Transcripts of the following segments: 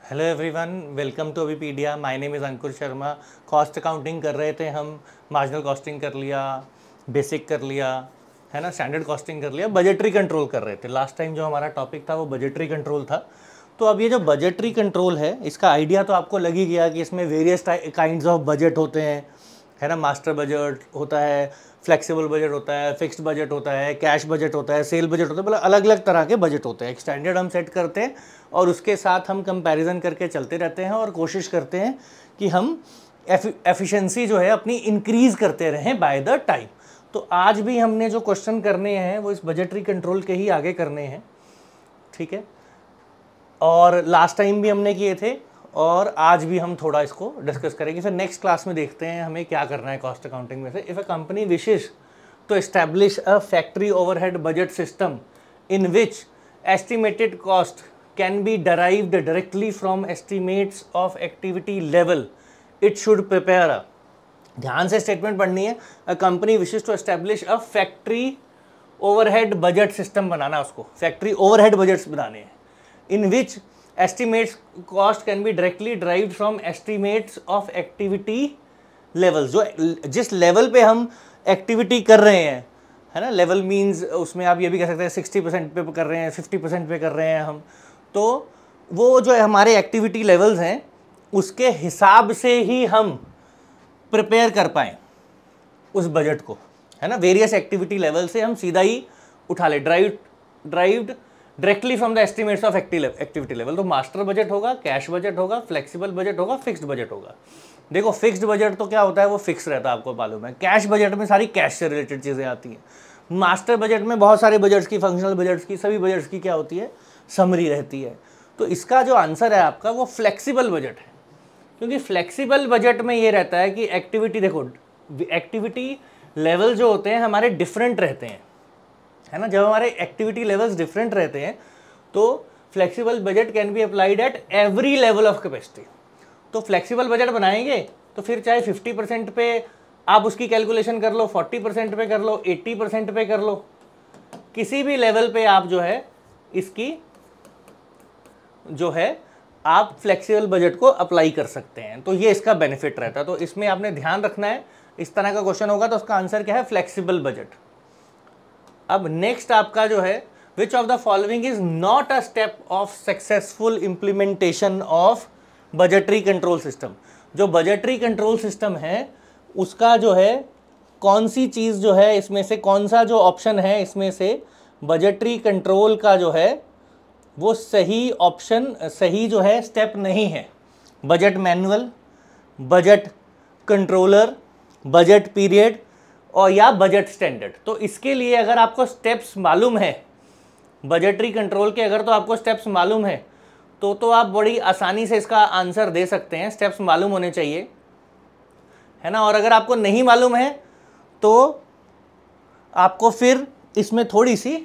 Hello everyone, welcome to Avipedia. My name is Ankur Sharma. Cost accounting कर रहे थे हम, मार्जिनल कॉस्टिंग कर लिया, बेसिक कर लिया, है ना, स्टैंडर्ड कॉस्टिंग कर लिया, बजटरी कंट्रोल कर रहे थे। लास्ट टाइम जो हमारा टॉपिक था वो बजटरी कंट्रोल था। तो अब ये जो बजटरी कंट्रोल है, इसका आइडिया तो आपको लग ही गया कि इसमें वेरियस काइंड्स ऑफ बजट होते हैं, है ना। मास्टर बजट होता है, फ्लेक्सिबल बजट होता है, फिक्स्ड बजट होता है, कैश बजट होता है, सेल बजट होता है, मतलब अलग अलग तरह के बजट होते हैं। एक स्टैंडर्ड हम सेट करते हैं और उसके साथ हम कंपैरिजन करके चलते रहते हैं और कोशिश करते हैं कि हम एफिशिएंसी जो है अपनी इंक्रीज़ करते रहें बाय द टाइम। तो आज भी हमने जो क्वेश्चन करने हैं वो इस बजटरी कंट्रोल के ही आगे करने हैं, ठीक है। और लास्ट टाइम भी हमने किए थे और आज भी हम थोड़ा इसको डिस्कस करेंगे। फिर नेक्स्ट क्लास में देखते हैं हमें क्या करना है कॉस्ट अकाउंटिंग में से। If a company wishes to establish a factory overhead budget system in which estimated cost can be derived directly from estimates of activity level, it should prepare a, ध्यान से स्टेटमेंट पढ़नी है। A company wishes to establish a factory overhead budget system बनाना, उसको factory overhead budgets बनाने हैं, in which estimates cost can be directly derived from estimates of activity levels। जो जिस लेवल पे हम एक्टिविटी कर रहे हैं, है ना, लेवल मीन्स उसमें आप ये भी कह सकते हैं 60% पे कर रहे हैं, 50% पे कर रहे हैं हम, तो वो जो है हमारे एक्टिविटी लेवल्स हैं उसके हिसाब से ही हम प्रिपेयर कर पाएँ उस बजट को, है ना। वेरियस एक्टिविटी लेवल से हम सीधा ही उठा ले, derived directly from the estimates of activity level. तो मास्टर बजट होगा, कैश बजट होगा, फ्लेक्सिबल बजट होगा, फिक्स्ड बजट होगा। देखो फिक्स्ड बजट तो क्या होता है, वो फिक्स रहता है, आपको मालूम है। कैश बजट में सारी कैश से रिलेटेड चीज़ें आती हैं। मास्टर बजट में बहुत सारे बजट्स की, फंक्शनल बजट्स की, सभी बजट्स की क्या होती है, समरी रहती है। तो इसका जो आंसर है आपका वो फ्लेक्सिबल बजट है, क्योंकि फ्लेक्सिबल बजट में ये रहता है कि एक्टिविटी, देखो एक्टिविटी लेवल जो होते हैं हमारे डिफरेंट रहते हैं, है ना। जब हमारे एक्टिविटी लेवल्स डिफरेंट रहते हैं तो flexible budget can be applied at every level of capacity. तो फ्लेक्सिबल बजट बनाएंगे तो फिर चाहे 50% पे आप उसकी कैलकुलेशन कर लो, 40% पे कर लो, 80% पे कर लो, किसी भी लेवल पे आप जो है इसकी जो है आप फ्लेक्सिबल बजट को अप्लाई कर सकते हैं। तो ये इसका बेनिफिट रहता है। तो इसमें आपने ध्यान रखना है, इस तरह का क्वेश्चन होगा तो उसका आंसर क्या है, फ्लेक्सिबल बजट। अब नेक्स्ट आपका जो है, which of the following is not a step of successful implementation of budgetary control system. जो बजटरी कंट्रोल सिस्टम है उसका जो है कौन सी चीज़ जो है इसमें से, कौन सा जो ऑप्शन है इसमें से बजटरी कंट्रोल का जो है वो सही ऑप्शन, सही जो है स्टेप नहीं है। Budget manual, budget controller, budget period और या बजट स्टैंडर्ड। तो इसके लिए अगर आपको स्टेप्स मालूम है बजटरी कंट्रोल के, अगर तो आपको स्टेप्स मालूम है तो आप बड़ी आसानी से इसका आंसर दे सकते हैं। स्टेप्स मालूम होने चाहिए, है ना। और अगर आपको नहीं मालूम है तो आपको फिर इसमें थोड़ी सी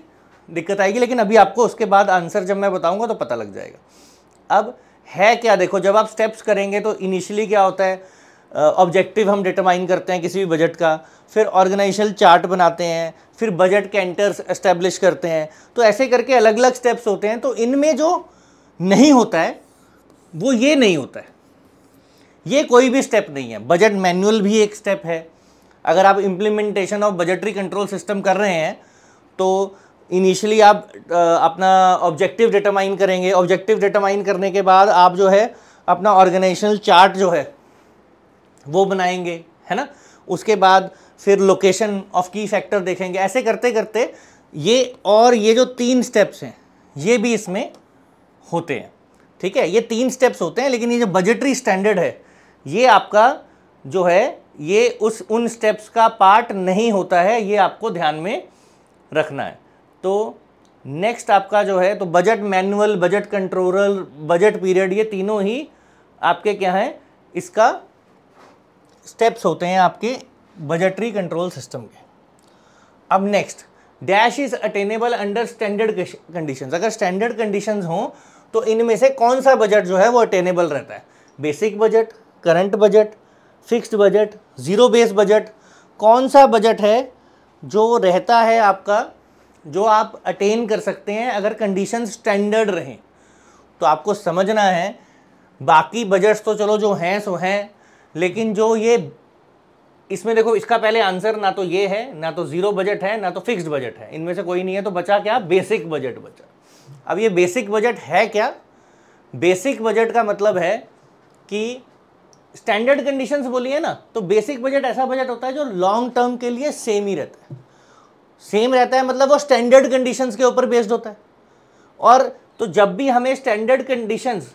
दिक्कत आएगी, लेकिन अभी आपको उसके बाद आंसर जब मैं बताऊंगा तो पता लग जाएगा। अब है क्या, देखो जब आप स्टेप्स करेंगे तो इनिशियली क्या होता है, ऑब्जेक्टिव हम डिटरमाइन करते हैं किसी भी बजट का, फिर ऑर्गेनाइजेशनल चार्ट बनाते हैं, फिर बजट कैंटर्स एस्टेब्लिश करते हैं। तो ऐसे करके अलग अलग स्टेप्स होते हैं। तो इनमें जो नहीं होता है वो ये नहीं होता है, ये कोई भी स्टेप नहीं है। बजट मैनुअल भी एक स्टेप है। अगर आप implementation of budgetary control system कर रहे हैं तो इनिशियली आप अपना ऑब्जेक्टिव डिटरमाइन करेंगे। ऑब्जेक्टिव डिटरमाइन करने के बाद आप जो है अपना ऑर्गेनाइजेशनल चार्ट जो है वो बनाएंगे, है ना। उसके बाद फिर लोकेशन ऑफ की फैक्टर देखेंगे। ऐसे करते करते ये, और ये जो 3 स्टेप्स हैं ये भी इसमें होते हैं, ठीक है। ये 3 स्टेप्स होते हैं, लेकिन ये जो बजटरी स्टैंडर्ड है ये आपका जो है ये उन स्टेप्स का पार्ट नहीं होता है, ये आपको ध्यान में रखना है। तो नेक्स्ट आपका जो है, तो budget manual, budget controller, budget period, ये तीनों ही आपके क्या हैं, इसका स्टेप्स होते हैं आपके बजटरी कंट्रोल सिस्टम के। अब next, dash is attainable under standard conditions. अगर स्टैंडर्ड कंडीशंस हों तो इनमें से कौन सा बजट जो है वो अटेनेबल रहता है, basic budget, current budget, fixed budget, zero base budget. कौन सा बजट है जो रहता है आपका, जो आप अटेन कर सकते हैं अगर कंडीशन स्टैंडर्ड रहें। तो आपको समझना है बाकी बजट्स तो चलो जो हैं सो हैं, लेकिन जो ये इसमें देखो, इसका पहले आंसर ना तो ये है, ना तो जीरो बजट है, ना तो फिक्स्ड बजट है, इनमें से कोई नहीं है, तो बचा क्या? बेसिक बजट बचा। अब ये बेसिक बजट है क्या? बेसिक बजट का मतलब है कि स्टैंडर्ड कंडीशंस बोलिए ना, तो बेसिक बजट ऐसा बजट होता है जो लॉन्ग टर्म के लिए सेम ही रहता है। सेम रहता है मतलब वो स्टैंडर्ड कंडीशंस के ऊपर बेस्ड होता है। और तो जब भी हमें स्टैंडर्ड कंडीशंस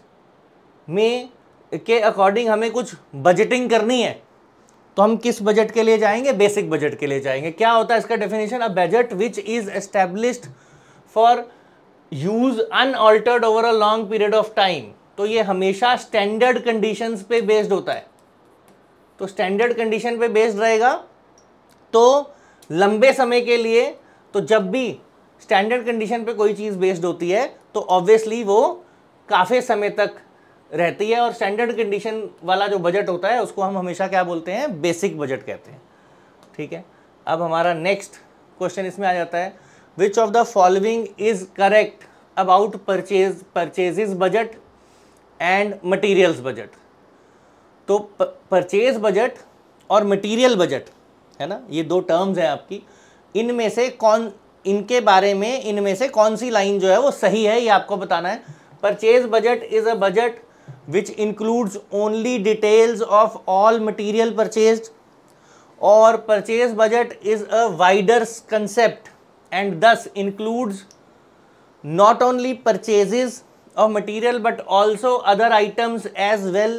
में के अकॉर्डिंग हमें कुछ बजटिंग करनी है, तो हम किस बजट के लिए जाएंगे? बेसिक बजट के लिए जाएंगे। क्या होता है इसका definition? A budget which is established for use unaltered over a long period of time. तो ये हमेशा स्टैंडर्ड कंडीशंस पे बेस्ड होता है। तो स्टैंडर्ड कंडीशन पे बेस्ड रहेगा तो लंबे समय के लिए, तो जब भी स्टैंडर्ड कंडीशन पे कोई चीज़ बेस्ड होती है तो ऑब्वियसली वो काफ़ी समय तक रहती है। और स्टैंडर्ड कंडीशन वाला जो बजट होता है उसको हम हमेशा क्या बोलते हैं? बेसिक बजट कहते हैं। ठीक है, अब हमारा नेक्स्ट क्वेश्चन इसमें आ जाता है, which of the following is correct about purchases budget and materials budget. तो परचेज बजट और मटीरियल बजट है ना, ये दो टर्म्स हैं आपकी, इनमें से इनके बारे में इनमें से कौन सी लाइन जो है वो सही है, ये आपको बताना है। Purchase budget is a budget which includes only details of all material purchased, or purchase budget is a wider concept and thus includes not only purchases of material but also other items as well.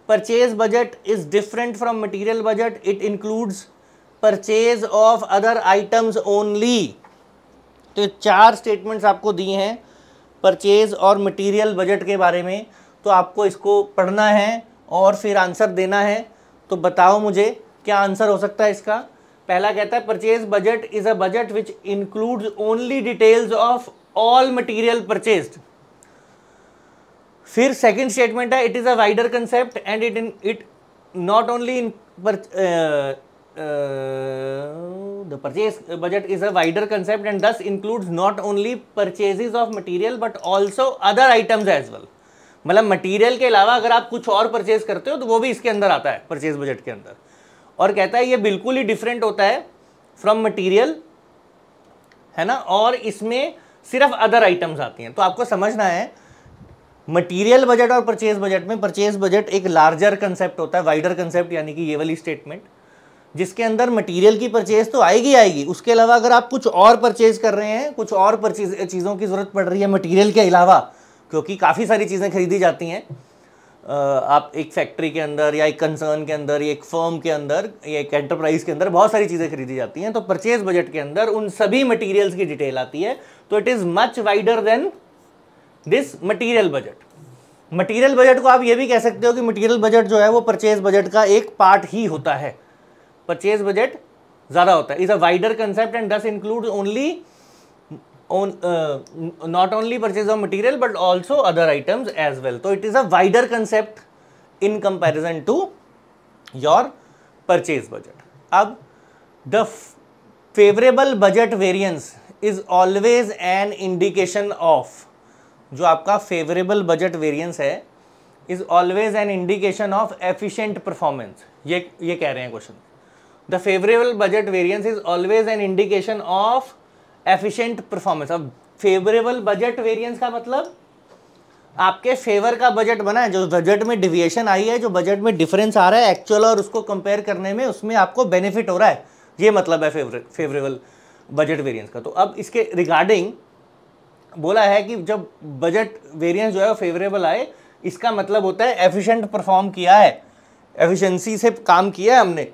Purchase budget is different from material budget, it includes purchase of other items only. तो 4 statements आपको दिए हैं purchase और material budget के बारे में, तो आपको इसको पढ़ना है और फिर आंसर देना है। तो बताओ मुझे क्या आंसर हो सकता है इसका। पहला कहता है purchase budget is a budget which includes only details of all material purchased. फिर सेकंड स्टेटमेंट है, it is a wider concept and it not only the purchase budget is a wider concept and thus includes not only purchases of material but also other items as well। मतलब material के अलावा अगर आप कुछ और purchase करते हो तो वो भी इसके अंदर आता है, परचेज बजट के अंदर। और कहता है ये बिल्कुल ही डिफरेंट होता है फ्रॉम मटेरियल, है ना, और इसमें सिर्फ अदर आइटम्स आती हैं। तो आपको समझना है मटेरियल बजट और परचेज बजट में, परचेज बजट एक लार्जर कंसेप्ट होता है, वाइडर कंसेप्ट, यानी कि ये वाली स्टेटमेंट जिसके अंदर मटेरियल की परचेज तो आएगी आएगी, उसके अलावा अगर आप कुछ और परचेज कर रहे हैं, कुछ और चीज़ों की ज़रूरत पड़ रही है मटेरियल के अलावा, क्योंकि काफ़ी सारी चीज़ें खरीदी जाती हैं आप एक फैक्ट्री के अंदर या एक कंसर्न के अंदर या एक फर्म के अंदर या एक एंटरप्राइज के अंदर बहुत सारी चीज़ें खरीदी जाती हैं। तो परचेज बजट के अंदर उन सभी मटेरियल्स की डिटेल आती है। तो it is much wider than this material budget. Material budget को आप ये भी कह सकते हो कि मटेरियल बजट जो है वो परचेज बजट का एक पार्ट ही होता है, परचेज बजट ज़्यादा होता है। Is a wider concept and thus include only not only purchase of material but also other items as well। तो it is a wider concept in comparison to your purchase budget। अब the favorable budget variance is always an indication of, जो आपका favorable budget variance है is always an indication of efficient performance। ये कह रहे हैं question. The favorable budget variance is always an indication of efficient performance. अब favourable budget variance का मतलब आपके फेवर का बजट बना है, जो बजट में डिविएशन आई है, जो बजट में डिफरेंस आ रहा है एक्चुअल और उसको कंपेयर करने में, उसमें आपको बेनिफिट हो रहा है, ये मतलब है फेवरेबल बजट वेरिएंस का। तो अब इसके रिगार्डिंग बोला है कि जब बजट वेरिएंस जो है फेवरेबल आए, इसका मतलब होता है एफिशिएंट परफॉर्म किया है, एफिशिएंसी से काम किया है हमने।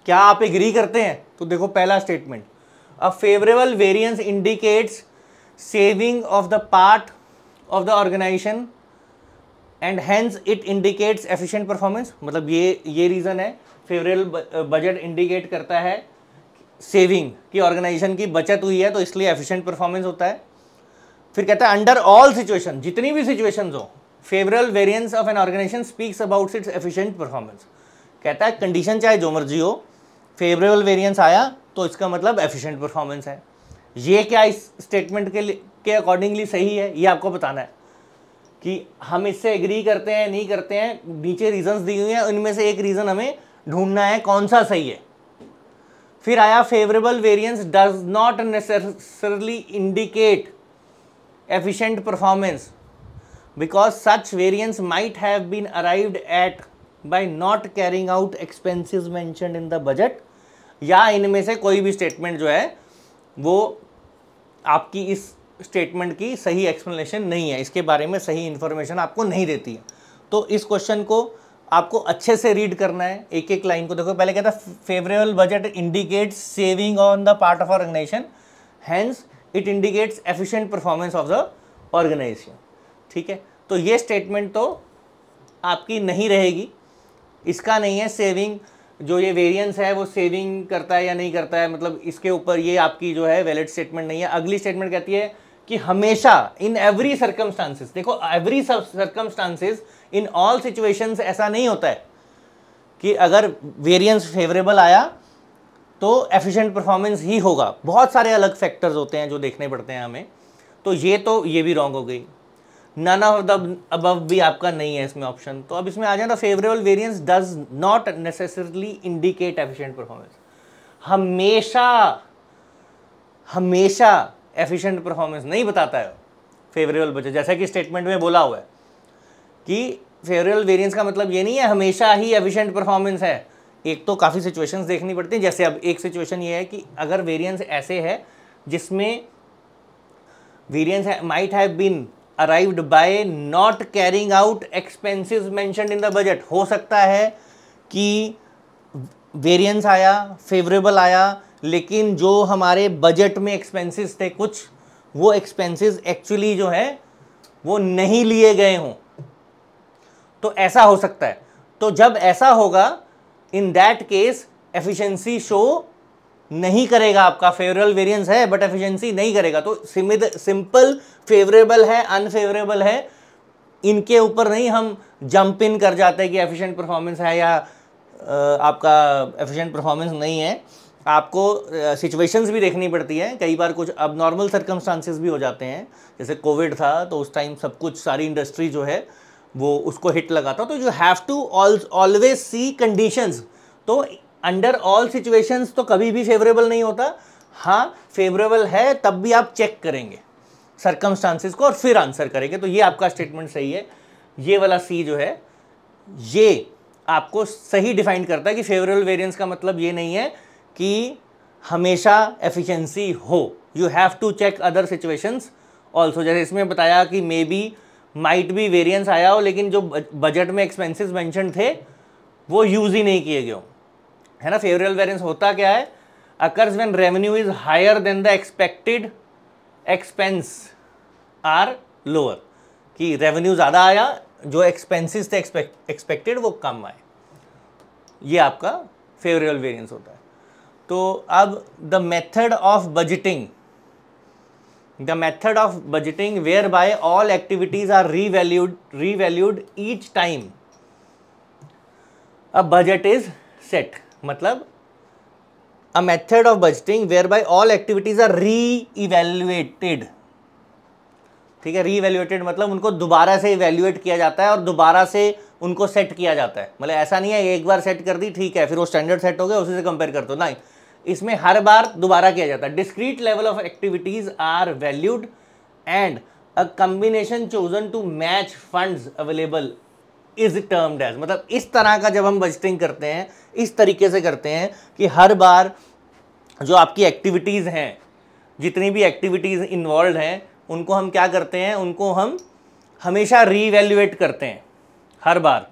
क्या आप एग्री करते हैं? तो देखो पहला statement, a favorable variance indicates saving of the part of the organization and hence it indicates efficient performance। मतलब ये रीज़न है, फेवरेबल बजट इंडिकेट करता है सेविंग की, ऑर्गेनाइजेशन की बचत हुई है तो इसलिए एफिशिएंट परफॉर्मेंस होता है। फिर कहता है अंडर ऑल सिचुएशन, जितनी भी सिचुएशंस हो, favourable variance of an organisation speaks about its efficient performance. कहता है कंडीशन चाहे जो मर्जी हो, फेवरेबल वेरिएंस आया तो इसका मतलब एफिशिएंट परफॉर्मेंस है। ये क्या इस स्टेटमेंट के अकॉर्डिंगली सही है, ये आपको बताना है। कि हम इससे एग्री करते हैं नहीं करते हैं, नीचे रीजंस दी हुई हैं, उनमें से एक रीजन हमें ढूंढना है कौन सा सही है। फिर आया favourable variance does not necessarily indicate efficient performance because such variance might have been arrived at by not carrying out expenses mentioned in the budget, या इनमें से कोई भी स्टेटमेंट जो है वो आपकी इस स्टेटमेंट की सही एक्सप्लेनेशन नहीं है, इसके बारे में सही इंफॉर्मेशन आपको नहीं देती है। तो इस क्वेश्चन को आपको अच्छे से रीड करना है, एक एक लाइन को देखो। पहले कहता है favourable budget indicates saving on the part of organisation, hence it indicates efficient performance of the organisation. ठीक है, तो ये स्टेटमेंट तो आपकी नहीं रहेगी, इसका नहीं है सेविंग, जो ये वेरिएंस है वो सेविंग करता है या नहीं करता है, मतलब इसके ऊपर ये आपकी जो है वैलिड स्टेटमेंट नहीं है। अगली स्टेटमेंट कहती है कि हमेशा इन एवरी सर्कमस्टांसेस, देखो every circumstances in all situations ऐसा नहीं होता है कि अगर वेरिएंस फेवरेबल आया तो एफिशिएंट परफॉर्मेंस ही होगा, बहुत सारे अलग फैक्टर्स होते हैं जो देखने पड़ते हैं हमें। तो ये भी रॉन्ग हो गई, नन ऑफ द अबव भी आपका नहीं है इसमें ऑप्शन। तो अब इसमें आ जाए favourable variance does not necessarily indicate efficient performance, हमेशा एफिशिएंट परफॉर्मेंस नहीं बताता है फेवरेबल बजट, जैसा कि स्टेटमेंट में बोला हुआ है कि फेवरेबल वेरिएंस का मतलब ये नहीं है हमेशा ही एफिशिएंट परफॉर्मेंस है। एक तो काफ़ी सिचुएशंस देखनी पड़ती हैं, जैसे अब एक सिचुएशन ये है कि अगर वेरिएंस ऐसे है जिसमें variance might have been arrived by not carrying out expenses mentioned in the budget, हो सकता है कि वेरिएंस आया, फेवरेबल आया, लेकिन जो हमारे बजट में एक्सपेंसेस थे कुछ, वो एक्सपेंसेस एक्चुअली जो है वो नहीं लिए गए हों, तो ऐसा हो सकता है। तो जब ऐसा होगा in that case efficiency show नहीं करेगा, आपका फेवरेबल वेरिएंस है बट एफिशिएंसी नहीं करेगा। तो सिंपल फेवरेबल है अनफेवरेबल है इनके ऊपर नहीं हम जंप इन कर जाते हैं कि एफिशिएंट परफॉर्मेंस है या आपका एफिशिएंट परफॉर्मेंस नहीं है। आपको सिचुएशंस भी देखनी पड़ती है, कई बार कुछ अब नॉर्मल सर्कमस्टांसेस भी हो जाते हैं, जैसे कोविड था तो उस टाइम सब कुछ सारी इंडस्ट्री जो है वो उसको हिट लगा था। तो you have to always see conditions, तो अंडर ऑल सिचुएशंस तो कभी भी फेवरेबल नहीं होता। हाँ फेवरेबल है तब भी आप चेक करेंगे सर्कमस्टांसेस को और फिर आंसर करेंगे। तो ये आपका स्टेटमेंट सही है, ये वाला सी जो है ये आपको सही डिफाइन करता है कि फेवरेबल वेरिएंस का मतलब ये नहीं है कि हमेशा एफिशिएंसी हो, you have to check other situations also. जैसे इसमें बताया कि मे बी माइट भी वेरिएंस आया हो लेकिन जो बजट में एक्सपेंसेस मेंशन थे वो यूज़ ही नहीं किए गए हो, है ना। फेवरेबल वेरिएंस होता क्या है, occurs when revenue is higher than the expected expense are lower, कि रेवेन्यू ज़्यादा आया, जो एक्सपेंसेस थे एक्सपेक्टेड वो कम आए, ये आपका फेवरेबल वेरिएंस होता है। तो अब the method of budgeting whereby all activities are revalued each time a budget is set, मतलब a method of budgeting whereby all activities are reevaluated. ठीक है, री-इवैल्यूएटेड मतलब उनको दोबारा से इवैल्यूएट किया जाता है और दोबारा से उनको सेट किया जाता है। मतलब ऐसा नहीं है एक बार सेट कर दी ठीक है फिर वो स्टैंडर्ड सेट हो गया उसी से कंपेयर कर दो, नहीं, इसमें हर बार दोबारा किया जाता है। Discrete level of activities are valued and a combination chosen to match funds available is termed as, मतलब इस तरह का जब हम बजटिंग करते हैं इस तरीके से करते हैं कि हर बार जो आपकी एक्टिविटीज़ हैं, जितनी भी एक्टिविटीज़ इन्वॉल्व हैं, उनको हम क्या करते हैं, उनको हम हमेशा रीवैल्यूएट करते हैं हर बार।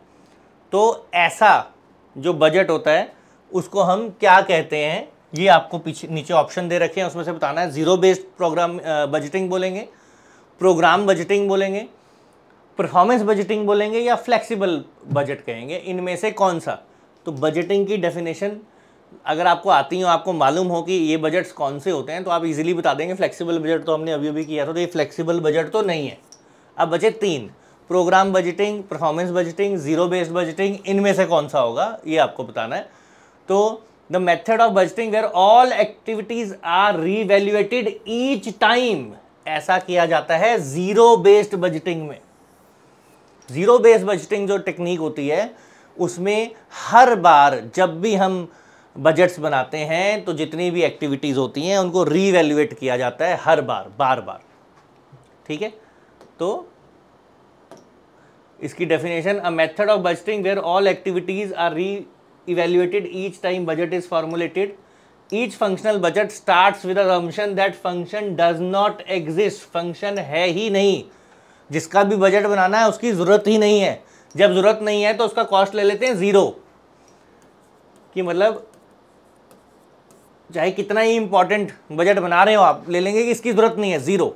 तो ऐसा जो बजट होता है उसको हम क्या कहते हैं, ये आपको पीछे नीचे ऑप्शन दे रखे हैं, उसमें से बताना है। ज़ीरो बेस्ड प्रोग्राम बजटिंग बोलेंगे, प्रोग्राम बजटिंग बोलेंगे, परफॉर्मेंस बजटिंग बोलेंगे या फ्लेक्सिबल बजट कहेंगे, इनमें से कौन सा। तो बजटिंग की डेफिनेशन अगर आपको आती हो, आपको मालूम हो कि ये बजट्स कौन से होते हैं, तो आप इजीली बता देंगे। फ्लेक्सिबल बजट तो हमने अभी किया था, तो ये फ्लेक्सिबल बजट तो नहीं है। अब बचे तीन, programme budgeting, performance budgeting, zero based budgeting, इनमें से कौन सा होगा ये आपको बताना है। तो the method of budgeting where all activities are reevaluated each time, ऐसा किया जाता है ज़ीरो बेस्ड बजटिंग में। जीरो बेस्ड बजटिंग जो टेक्निक होती है उसमें हर बार जब भी हम बजट्स बनाते हैं तो जितनी भी एक्टिविटीज़ होती हैं उनको रीवैल्यूएट किया जाता है हर बार, बार बार। ठीक है, तो इसकी definition, a method of budgeting where all activities are reevaluated each time budget is formulated. Each functional budget starts with assumption that function does not exist. Function है ही नहीं, जिसका भी बजट बनाना है उसकी ज़रूरत ही नहीं है। जब ज़रूरत नहीं है तो उसका कॉस्ट ले लेते हैं ज़ीरो, कि मतलब चाहे कितना ही इंपॉर्टेंट बजट बना रहे हो आप, ले लेंगे कि इसकी ज़रूरत नहीं है, ज़ीरो।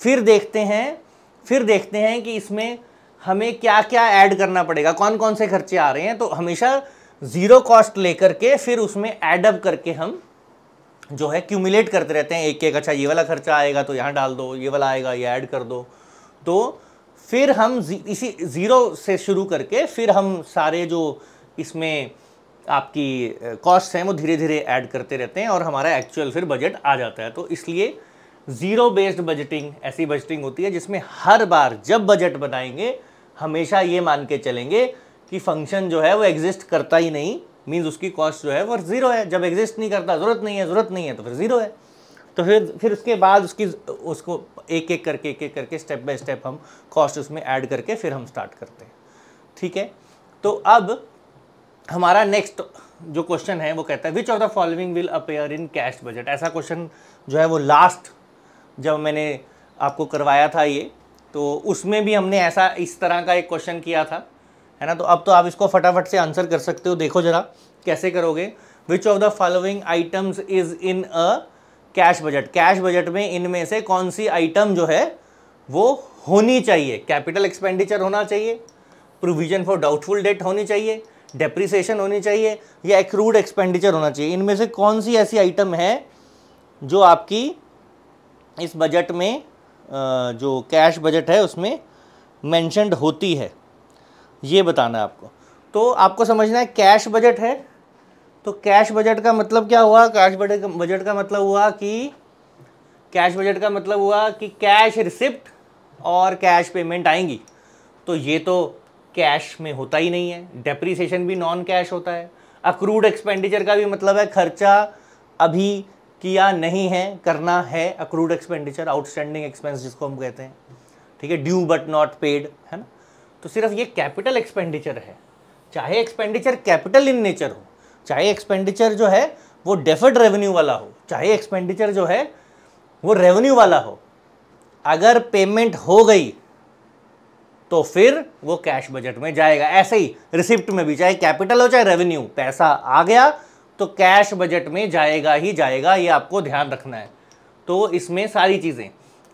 फिर देखते हैं कि इसमें हमें क्या क्या ऐड करना पड़ेगा, कौन कौन से खर्चे आ रहे हैं। तो हमेशा ज़ीरो कॉस्ट लेकर के फिर उसमें ऐड अप करके हम जो है क्यूमुलेट करते रहते हैं एक एक। अच्छा ये वाला खर्चा आएगा तो यहाँ डाल दो, ये वाला आएगा ये ऐड कर दो। तो फिर हम इसी ज़ीरो से शुरू करके फिर हम सारे जो इसमें आपकी कॉस्ट हैं वो धीरे धीरे ऐड करते रहते हैं और हमारा एक्चुअल फिर बजट आ जाता है। तो इसलिए ज़ीरो बेस्ड बजटिंग ऐसी बजटिंग होती है जिसमें हर बार जब बजट बनाएंगे हमेशा ये मान के चलेंगे कि फंक्शन जो है वो एग्जिस्ट करता ही नहीं, मीन्स उसकी कॉस्ट जो है वो ज़ीरो है। जब एग्जिस्ट नहीं करता, ज़रूरत नहीं है तो फिर ज़ीरो है। तो फिर उसके बाद उसको एक एक करके स्टेप बाय स्टेप हम कॉस्ट उसमें ऐड करके फिर हम स्टार्ट करते हैं। ठीक है, तो अब हमारा नेक्स्ट जो क्वेश्चन है वो कहता है which of the following will appear in cash budget. ऐसा क्वेश्चन जो है वो लास्ट जब मैंने आपको करवाया था ये, तो उसमें भी हमने ऐसा इस तरह का एक क्वेश्चन किया था, है ना। तो अब तो आप इसको फटाफट से आंसर कर सकते हो। देखो जरा कैसे करोगे। Which of the following items is in a cash budget. Cash budget में इनमें से कौन सी आइटम जो है वो होनी चाहिए। कैपिटल एक्सपेंडिचर होना चाहिए, प्रोविजन फॉर डाउटफुल डेट होनी चाहिए, डेप्रिसिएशन होनी चाहिए या एक्रूड एक्सपेंडिचर होना चाहिए। इनमें से कौन सी ऐसी आइटम है जो आपकी इस बजट में जो कैश बजट है उसमें मेंशन्ड होती है, ये बताना है आपको। तो आपको समझना है कैश बजट है, तो कैश बजट का मतलब क्या हुआ। कैश बजट का मतलब हुआ कि कैश रिसिप्ट और कैश पेमेंट आएंगी। तो ये तो कैश में होता ही नहीं है। डेप्रिसिएशन भी नॉन कैश होता है। अक्रूड एक्सपेंडिचर का भी मतलब है खर्चा अभी किया नहीं है, करना है। अक्रूड एक्सपेंडिचर आउटस्टैंडिंग एक्सपेंस जिसको हम कहते हैं, ठीक है, ड्यू बट नॉट पेड, है ना। तो सिर्फ ये कैपिटल एक्सपेंडिचर है। चाहे एक्सपेंडिचर कैपिटल इन नेचर हो, चाहे एक्सपेंडिचर जो है वो डेफर्ड रेवेन्यू वाला हो, चाहे एक्सपेंडिचर जो है वो रेवेन्यू वाला हो, अगर पेमेंट हो गई तो फिर वो कैश बजट में जाएगा। ऐसे ही रिसिप्ट में भी, चाहे कैपिटल हो चाहे रेवेन्यू, पैसा आ गया तो कैश बजट में जाएगा ही जाएगा, ये आपको ध्यान रखना है। तो इसमें सारी चीज़ें,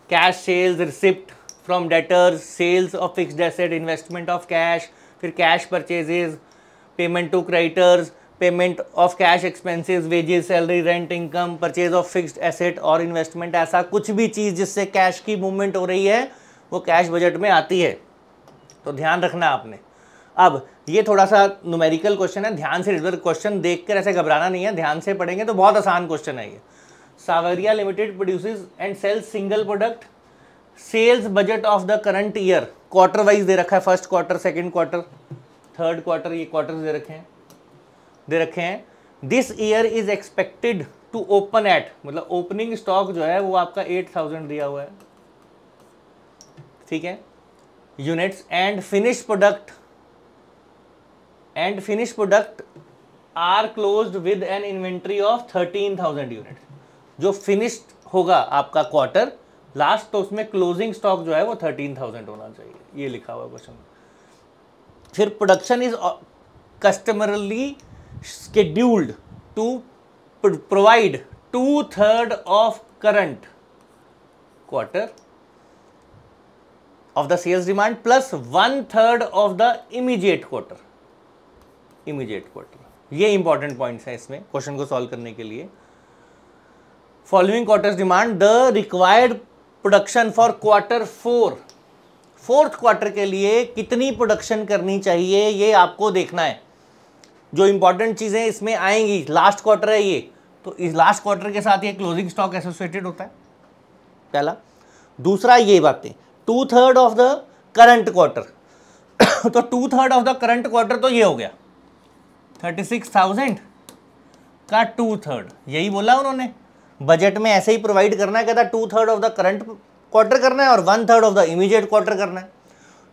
cash sales, receipt from debtors, sales of fixed asset, investment of cash, फिर cash purchases, payment to creditors, payment of cash expenses, wages, salary, rent, income, purchase of fixed asset और इन्वेस्टमेंट, ऐसा कुछ भी चीज़ जिससे कैश की movement हो रही है वो कैश बजट में आती है। तो ध्यान रखना आपने। अब ये थोड़ा सा न्यूमेरिकल क्वेश्चन है, ध्यान से इधर क्वेश्चन देखकर ऐसे घबराना नहीं है, ध्यान से पढ़ेंगे तो बहुत आसान क्वेश्चन है ये। Sawariya limited produces and sells single product, sales budget of the current year, quarter wise दे रखा है, first quarter, second quarter, third quarter, ये क्वार्टर दे रखे हैं। This year is expected to open at, मतलब ओपनिंग स्टॉक जो है वो आपका 8000 दिया हुआ है, ठीक है, units, and finish product are closed with an inventory of 13,000 unit. जो फिनिश्ड होगा आपका क्वार्टर लास्ट, तो उसमें क्लोजिंग स्टॉक जो है वो 13,000 होना चाहिए, ये लिखा हुआ क्वेश्चन। फिर production is customarily scheduled to provide 2/3 of current quarter of the sales demand plus 1/3 of the immediate quarter। ये इंपॉर्टेंट पॉइंट्स हैं इसमें क्वेश्चन को सॉल्व करने के लिए। Following quarters demand the required production for quarter 4, fourth quarter के लिए कितनी प्रोडक्शन करनी चाहिए ये आपको देखना है। जो इंपॉर्टेंट चीज़ें इसमें आएंगी, लास्ट क्वार्टर है ये, तो इस लास्ट क्वार्टर के साथ ये क्लोजिंग स्टॉक एसोसिएटेड होता है, पहला। दूसरा ये बातें, 2/3 ऑफ द करंट क्वार्टर, तो 2/3 ऑफ द करंट क्वार्टर तो ये हो गया 36,000 का 2/3, यही बोला उन्होंने बजट में, ऐसे ही प्रोवाइड करना है, कहता 2/3 ऑफ द करंट क्वार्टर करना है और 1/3 ऑफ द इमीडिएट क्वार्टर करना है।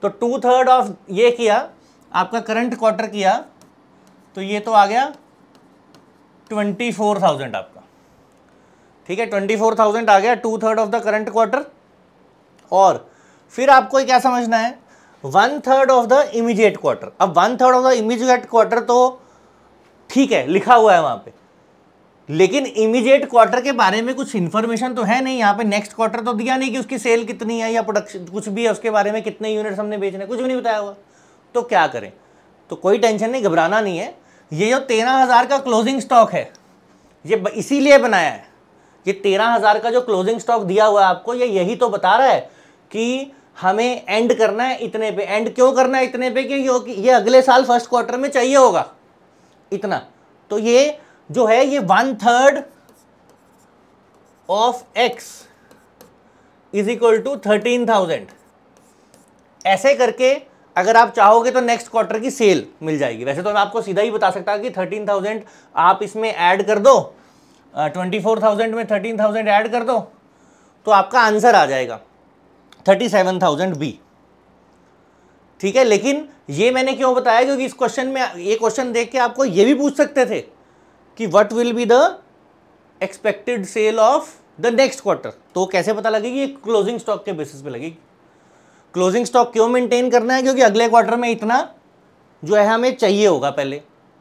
तो 2/3 ऑफ ये किया आपका करंट क्वार्टर किया, तो ये तो आ गया 24,000 आपका, ठीक है, 24,000 आ गया 2/3 ऑफ द करंट क्वार्टर। और फिर आपको क्या समझना है, 1/3 ऑफ द इमीडिएट क्वार्टर। अब 1/3 ऑफ द इमीडिएट क्वार्टर तो ठीक है लिखा हुआ है वहां पे, लेकिन इमीडिएट क्वार्टर के बारे में कुछ इंफॉर्मेशन तो है नहीं यहाँ पे। नेक्स्ट क्वार्टर तो दिया नहीं कि उसकी सेल कितनी है या प्रोडक्शन कुछ भी है उसके बारे में, कितने यूनिट्स हमने बेचने, कुछ भी नहीं बताया हुआ। तो क्या करें, तो कोई टेंशन नहीं, घबराना नहीं है। ये जो 13,000 का क्लोजिंग स्टॉक है ये इसीलिए बनाया है, ये 13,000 का जो क्लोजिंग स्टॉक दिया हुआ है आपको, ये यही तो बता रहा है कि हमें एंड करना है इतने पे। एंड क्यों करना है इतने पे, क्योंकि ये अगले साल फर्स्ट क्वार्टर में चाहिए होगा इतना। तो ये जो है ये 1/3 of x is equal to 13,000। ऐसे करके अगर आप चाहोगे तो नेक्स्ट क्वार्टर की सेल मिल जाएगी। वैसे तो मैं आपको सीधा ही बता सकता कि 13,000 आप इसमें ऐड कर दो, 24,000 में 13,000 ऐड कर दो तो आपका आंसर आ जाएगा 37,000 बी, ठीक है। लेकिन ये मैंने क्यों बताया, क्योंकि इस क्वेश्चन में, ये क्वेश्चन देख के आपको ये भी पूछ सकते थे कि what will be the expected sale of the next quarter. तो कैसे पता लगेगी, ये क्लोजिंग स्टॉक के बेसिस पे लगेगी। क्लोजिंग स्टॉक क्यों मेंटेन करना है, क्योंकि अगले क्वार्टर में इतना जो है हमें चाहिए होगा पहले।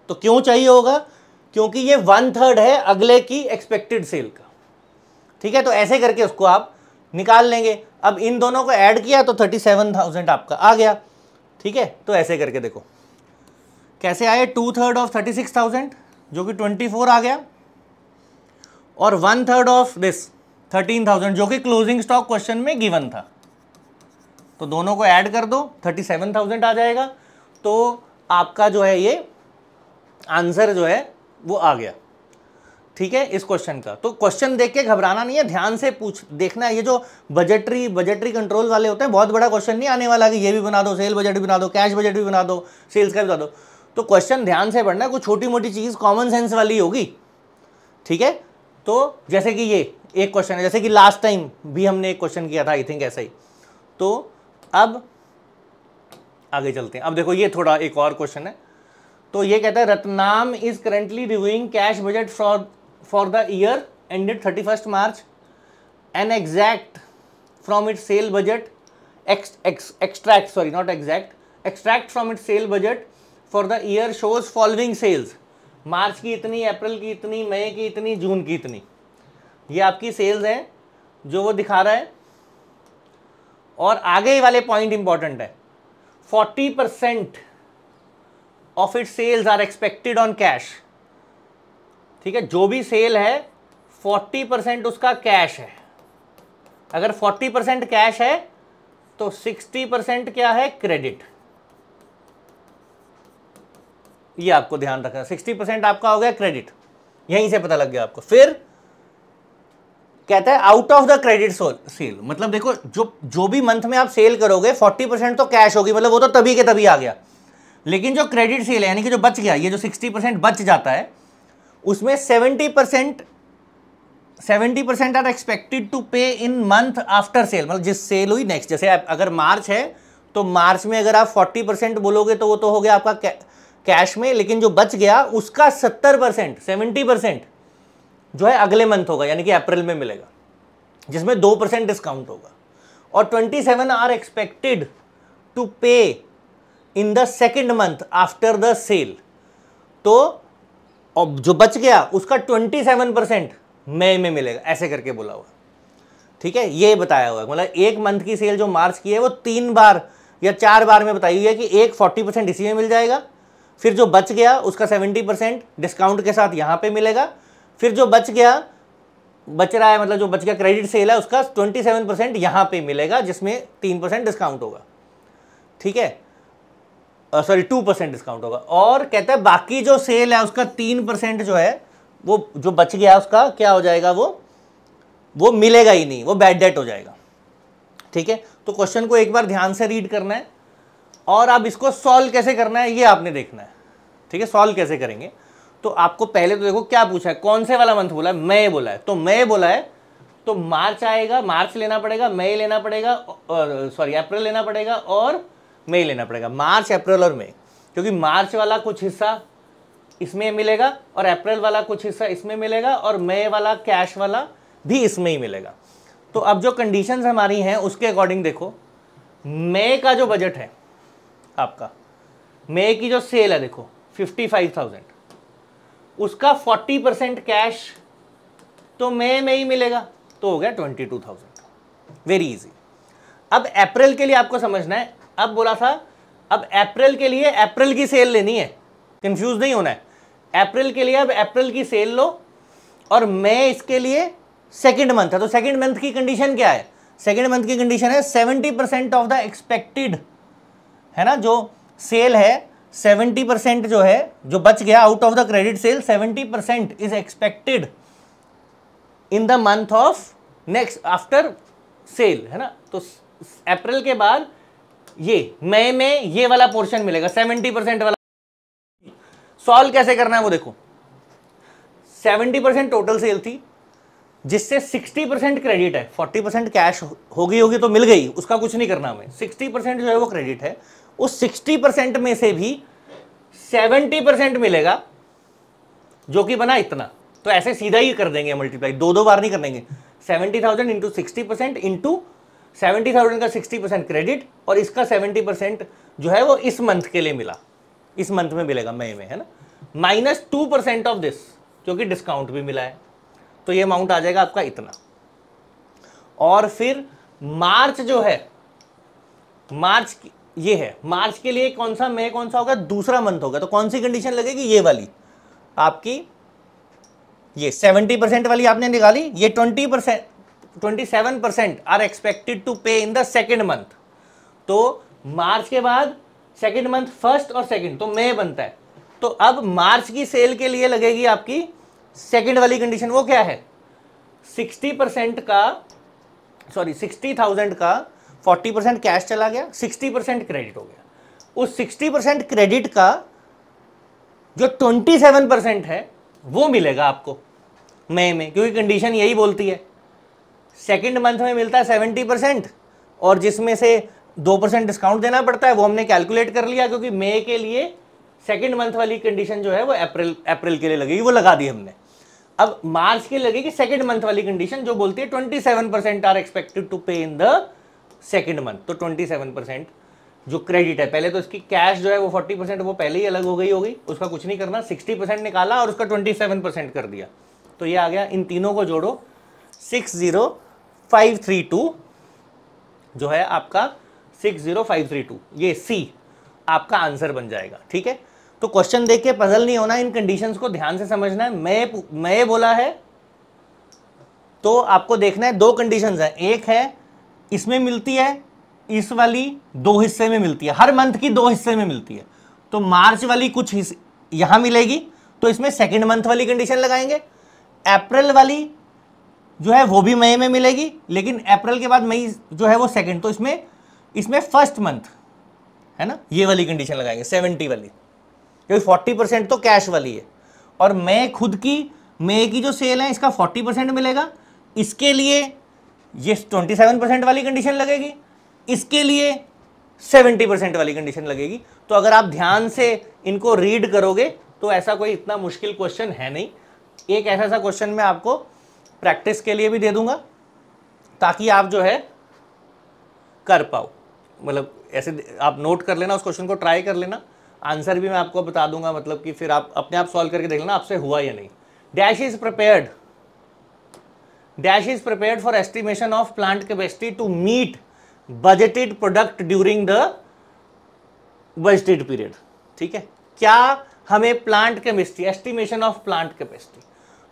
तो क्यों चाहिए होगा, क्योंकि ये 1/3 है अगले की एक्सपेक्टेड सेल का, ठीक है। तो ऐसे करके उसको आप निकाल लेंगे। अब इन दोनों को ऐड किया तो 37,000 आपका आ गया, ठीक है। तो ऐसे करके देखो कैसे आए, 2/3 ऑफ 36,000 जो कि 24 आ गया, और 1/3 ऑफ दिस 13,000 जो कि क्लोजिंग स्टॉक क्वेश्चन में गिवन था। तो दोनों को ऐड कर दो 37,000 आ जाएगा। तो आपका जो है ये आंसर जो है वो आ गया, ठीक है, इस क्वेश्चन का। तो क्वेश्चन देख के घबराना नहीं है, ध्यान से देखना है। ये जो बजटरी कंट्रोल वाले होते हैं, बहुत बड़ा क्वेश्चन नहीं आने वाला कि ये भी बना दो, सेल बजट भी बना दो, कैश बजट भी बना दो, सेल्स का भी बना दो। तो क्वेश्चन ध्यान से पढ़ना है, कुछ छोटी मोटी चीज़ कॉमन सेंस वाली होगी, ठीक है। तो जैसे कि ये एक क्वेश्चन है, जैसे कि लास्ट टाइम भी हमने एक क्वेश्चन किया था, आई थिंक ऐसा ही। तो अब आगे चलते हैं। अब देखो ये थोड़ा एक और क्वेश्चन है। तो ये कहता है Ratnam is currently reviewing cash budget for the year ended 31 March an exact from its sale budget extract from its sale budget for the year shows following sales। मार्च की इतनी, अप्रैल की इतनी, मई की इतनी, जून की इतनी, ये आपकी सेल्स है जो वो दिखा रहा है। और आगे वाले पॉइंट इंपॉर्टेंट है, 40% of it sales are expected on cash, ठीक है। जो भी सेल है 40% उसका कैश है। अगर 40% कैश है तो 60% क्या है, क्रेडिट। ये आपको ध्यान रखना, 60% आपका हो गया क्रेडिट, यहीं से पता लग गया आपको। फिर कहता है out of the credit sale, मतलब देखो जो भी मंथ में आप सेल करोगे 40% तो कैश होगी, मतलब वो तो तभी के तभी आ गया। लेकिन जो क्रेडिट सेल है, यानी कि जो बच गया, ये जो 60% बच जाता है, उसमें 70% are expected to pay in month after sale, मतलब जिस सेल हुई नेक्स्ट। जैसे अगर मार्च है तो मार्च में अगर आप 40% बोलोगे तो वो तो हो गया आपका कैश में, लेकिन जो बच गया उसका 70% जो है अगले मंथ होगा, यानी कि अप्रैल में मिलेगा, जिसमें 2% डिस्काउंट होगा। और 27 are expected to pay in the second month after the sale. तो अब जो बच गया उसका 27% मई में मिलेगा, ऐसे करके बोला हुआ, ठीक है। ये बताया हुआ है, मतलब एक मंथ की सेल जो मार्च की है वो 3 बार या 4 बार में बताई हुई है कि एक 40% इसी में मिल जाएगा, फिर जो बच गया उसका 70% डिस्काउंट के साथ यहाँ पे मिलेगा, फिर जो बच रहा है, मतलब जो बच गया क्रेडिट सेल है उसका 27% यहाँ पे मिलेगा, जिसमें 3% डिस्काउंट होगा, ठीक है, सॉरी 2% डिस्काउंट होगा। और कहता है बाकी जो सेल है उसका 3% जो है वो जो बच गया उसका क्या हो जाएगा, वो मिलेगा ही नहीं, वो बैड डेट हो जाएगा, ठीक है। तो क्वेश्चन को एक बार ध्यान से रीड करना है और अब इसको सॉल्व कैसे करना है ये आपने देखना है, ठीक है। सॉल्व कैसे करेंगे, तो आपको पहले तो देखो क्या पूछा है, कौन से वाला मंथ बोला है, मई बोला है, तो मई बोला है तो मार्च आएगा, मार्च लेना पड़ेगा, मई लेना पड़ेगा, और सॉरी अप्रैल लेना पड़ेगा और मई लेना पड़ेगा, मार्च अप्रैल और मई, क्योंकि मार्च वाला कुछ हिस्सा इसमें मिलेगा और अप्रैल वाला कुछ हिस्सा इसमें मिलेगा और मई वाला कैश वाला भी इसमें ही मिलेगा। तो अब जो कंडीशंस हमारी हैं उसके अकॉर्डिंग देखो, मई का जो बजट है आपका, मई की जो सेल है देखो 55,000, उसका 40% कैश तो मई में ही मिलेगा, तो हो गया 22,000। Very easy. अब अप्रैल के लिए आपको समझना है, अब बोला था अब अप्रैल के लिए अप्रैल की सेल लेनी है, कंफ्यूज नहीं होना है। अप्रैल के लिए अब अप्रैल की सेल लो और मई इसके लिए सेकंड मंथ है, तो सेकंड मंथ की कंडीशन क्या है, सेकंड मंथ की कंडीशन है 70% ऑफ द एक्सपेक्टेड, है ना, जो सेल है 70% जो है, जो बच गया out of the credit sale 70% is expected in the month of next after sale, है ना। तो अप्रैल के बाद ये मई में ये वाला पोर्शन मिलेगा 70% वाला। सॉल्व कैसे करना है वो देखो, 70% टोटल सेल थी जिससे 60% क्रेडिट है, 40% कैश होगी तो मिल गई, उसका कुछ नहीं करना हमें, 60% जो है वो क्रेडिट है, उस 60% में से भी 70% मिलेगा जो कि बना इतना, तो ऐसे सीधा ही कर देंगे मल्टीप्लाई, दो बार नहीं कर देंगे, 70,000 इंटू 60% इंटू 70,000 का 60% क्रेडिट और इसका 70% जो है वो इस मंथ के लिए मिला, इस मंथ में मिलेगा मई में, है ना, -2% ऑफ दिस क्योंकि डिस्काउंट भी मिला है, तो ये अमाउंट आ जाएगा आपका इतना। और फिर मार्च जो है, मार्च ये है, मार्च के लिए कौन सा, मई कौन सा होगा, दूसरा मंथ होगा, तो कौन सी कंडीशन लगेगी, ये वाली आपकी, ये 70% वाली आपने निकाली, ये 27% are expected to pay in the second month, तो मार्च के बाद सेकेंड मंथ फर्स्ट और सेकेंड, तो मई बनता है, तो अब मार्च की सेल के लिए लगेगी आपकी सेकेंड वाली कंडीशन, वो क्या है, 60% का, सॉरी 60,000 का 40% कैश चला गया, 60% क्रेडिट हो गया, उस 60% क्रेडिट का जो 27% है वो मिलेगा आपको मई में, क्योंकि कंडीशन यही बोलती है, सेकेंड मंथ में मिलता है 70% और जिसमें से 2% डिस्काउंट देना पड़ता है, वो हमने कैलकुलेट कर लिया, क्योंकि मई के लिए सेकेंड मंथ वाली कंडीशन जो है वो अप्रैल के लिए लगेगी, वो लगा दी हमने। अब मार्च के लगेगी सेकेंड मंथ वाली कंडीशन जो बोलती है 27% are expected to pay in the second month, तो 27% जो क्रेडिट है, पहले तो इसकी कैश जो है वो 40% वो पहले ही अलग हो गई होगी, उसका कुछ नहीं करना, 60% निकाला और उसका 27% कर दिया, तो ये आ गया, इन तीनों को जोड़ो 60532 जो है आपका 60532, ये सी आपका आंसर बन जाएगा, ठीक है। तो क्वेश्चन देख के पजल नहीं होना, इन कंडीशंस को ध्यान से समझना है। मैं बोला है तो आपको देखना है, दो कंडीशंस हैं, एक है इसमें मिलती है, इस वाली दो हिस्से में मिलती है, हर मंथ की दो हिस्से में मिलती है, तो मार्च वाली कुछ हिस्से यहां मिलेगी, तो इसमें सेकेंड मंथ वाली कंडीशन लगाएंगे। अप्रैल वाली जो है वो भी मई में मिलेगी, लेकिन अप्रैल के बाद मई जो है वो सेकेंड, तो इसमें फर्स्ट मंथ, है ना, ये वाली कंडीशन लगाएंगे 70 वाली, क्योंकि 40% तो कैश वाली है, और मई खुद की, मई की जो सेल है इसका 40% मिलेगा, इसके लिए ये 27% वाली कंडीशन लगेगी, इसके लिए 70% वाली कंडीशन लगेगी। तो अगर आप ध्यान से इनको रीड करोगे तो ऐसा कोई इतना मुश्किल क्वेश्चन है नहीं। एक ऐसा क्वेश्चन मैं आपको प्रैक्टिस के लिए भी दे दूंगा ताकि आप जो है कर पाओ, मतलब ऐसे आप नोट कर लेना, उस क्वेश्चन को ट्राई कर लेना, आंसर भी मैं आपको बता दूंगा, मतलब कि फिर आप अपने आप सॉल्व करके देख लेना आपसे हुआ या नहीं। Dash is prepared for estimation of plant capacity to meet budgeted product during the budgeted period, ठीक है। क्या हमें plant capacity, estimation of plant capacity,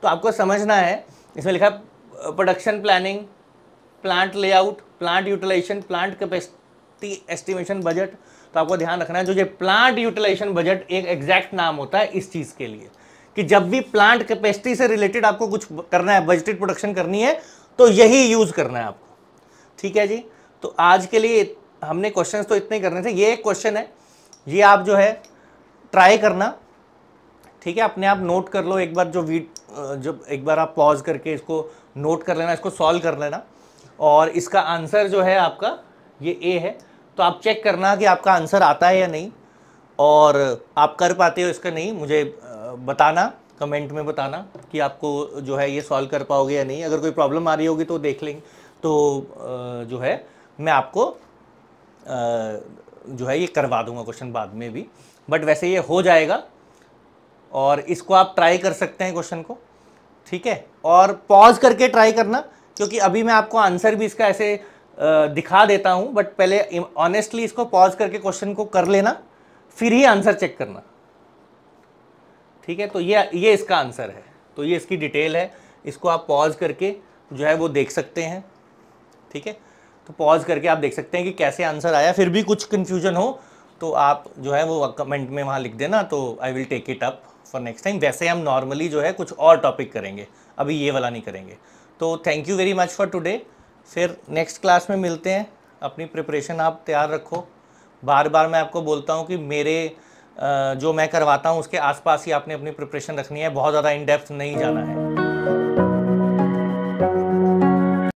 तो आपको समझना है, इसमें लिखा production planning, plant layout, plant utilisation, plant capacity estimation budget, तो आपको ध्यान रखना है जो ये प्लांट यूटिलाइजेशन बजट एक एग्जैक्ट नाम होता है इस चीज के लिए, कि जब भी प्लांट कैपेसिटी से रिलेटेड आपको कुछ करना है, बजटेड प्रोडक्शन करनी है, तो यही यूज करना है आपको, ठीक है जी। तो आज के लिए हमने क्वेश्चंस तो इतने करने थे। ये एक क्वेश्चन है, ये आप जो है ट्राई करना, ठीक है, अपने आप नोट कर लो एक बार, जब एक बार आप पॉज करके इसको नोट कर लेना, इसको सॉल्व कर लेना। और इसका आंसर जो है आपका ये ए है, तो आप चेक करना कि आपका आंसर आता है या नहीं, और आप कर पाते हो इसका नहीं, मुझे बताना, कमेंट में बताना कि आपको जो है ये सॉल्व कर पाओगे या नहीं। अगर कोई प्रॉब्लम आ रही होगी तो देख लेंगे, तो जो है मैं आपको जो है ये करवा दूंगा क्वेश्चन बाद में भी, बट वैसे ये हो जाएगा। और इसको आप ट्राई कर सकते हैं क्वेश्चन को, ठीक है, और पॉज करके ट्राई करना, क्योंकि अभी मैं आपको आंसर भी इसका ऐसे दिखा देता हूं, बट पहले ऑनेस्टली इसको पॉज करके क्वेश्चन को कर लेना, फिर ही आंसर चेक करना, ठीक है। तो ये इसका आंसर है, तो ये इसकी डिटेल है, इसको आप पॉज करके जो है वो देख सकते हैं, ठीक है। तो पॉज करके आप देख सकते हैं कि कैसे आंसर आया। फिर भी कुछ कन्फ्यूजन हो तो आप जो है वो कमेंट में वहाँ लिख देना, तो I will take it up for next time. वैसे हम नॉर्मली जो है कुछ और टॉपिक करेंगे, अभी ये वाला नहीं करेंगे। तो thank you very much for today, फिर नेक्स्ट क्लास में मिलते हैं। अपनी प्रिपरेशन आप तैयार रखो। बार बार मैं आपको बोलता हूँ कि मेरे जो मैं करवाता हूँ उसके आसपास ही आपने अपनी प्रिपरेशन रखनी है, बहुत ज़्यादा इन डेप्थ नहीं जाना है।